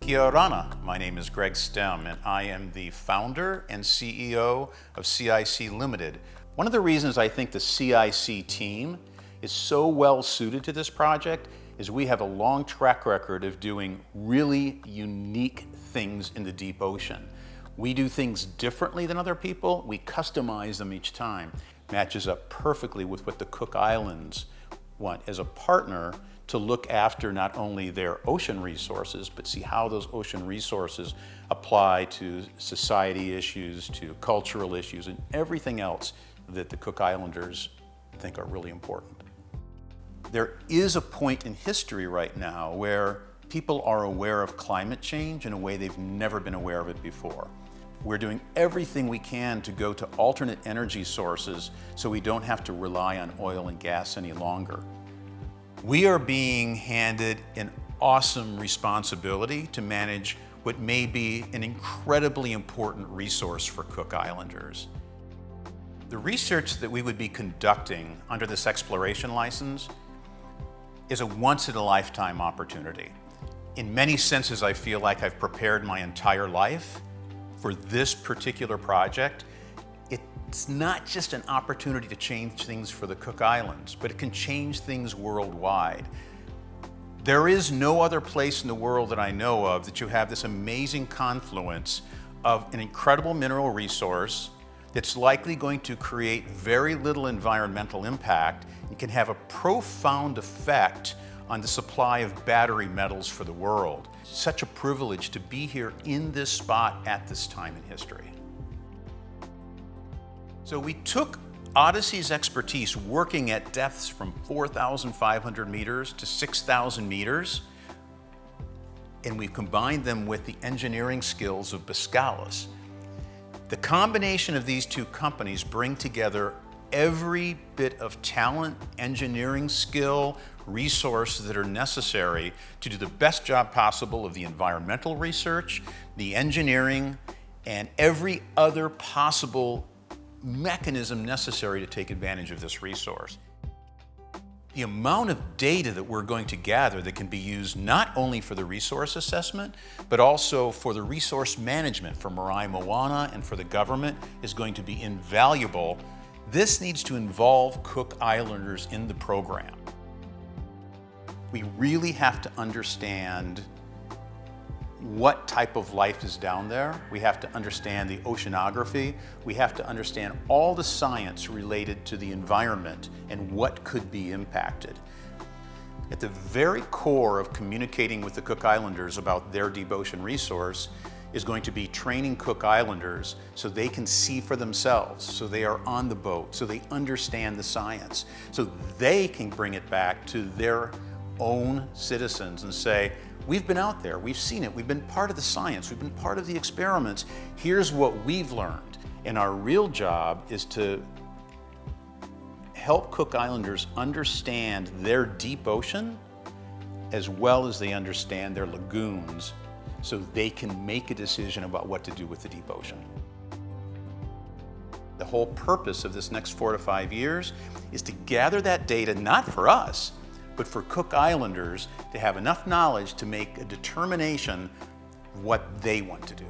Kia ora. My name is Greg Stem, and I am the founder and CEO of CIC Limited. One of the reasons I think the CIC team is so well suited to this project is we have a long track record of doing really unique things in the deep ocean. We do things differently than other people. We customize them each time. Matches up perfectly with what the Cook Islands want as a partner to look after not only their ocean resources, but see how those ocean resources apply to society issues, to cultural issues, and everything else that the Cook Islanders think are really important. There is a point in history right now where people are aware of climate change in a way they've never been aware of it before. We're doing everything we can to go to alternate energy sources so we don't have to rely on oil and gas any longer. We are being handed an awesome responsibility to manage what may be an incredibly important resource for Cook Islanders. The research that we would be conducting under this exploration license is a once-in-a-lifetime opportunity. In many senses, I feel like I've prepared my entire life for this particular project. It's not just an opportunity to change things for the Cook Islands, but it can change things worldwide. There is no other place in the world that I know of that you have this amazing confluence of an incredible mineral resource that's likely going to create very little environmental impact and can have a profound effect on the supply of battery metals for the world. Such a privilege to be here in this spot at this time in history. So we took Odyssey's expertise working at depths from 4,500 meters to 6,000 meters, and we combined them with the engineering skills of Boskalis. The combination of these two companies bring together every bit of talent, engineering skill, resources that are necessary to do the best job possible of the environmental research, the engineering, and every other possible mechanism necessary to take advantage of this resource. The amount of data that we're going to gather that can be used not only for the resource assessment, but also for the resource management for Marae Moana and for the government is going to be invaluable. This needs to involve Cook Islanders in the program. We really have to understand what type of life is down there. We have to understand the oceanography. We have to understand all the science related to the environment and what could be impacted. At the very core of communicating with the Cook Islanders about their deep ocean resource is going to be training Cook Islanders so they can see for themselves, so they are on the boat, so they understand the science, so they can bring it back to their own citizens and say, we've been out there, we've seen it, we've been part of the science, we've been part of the experiments, here's what we've learned. And our real job is to help Cook Islanders understand their deep ocean as well as they understand their lagoons so they can make a decision about what to do with the deep ocean. The whole purpose of this next 4 to 5 years is to gather that data, not for us, but for Cook Islanders to have enough knowledge to make a determination what they want to do.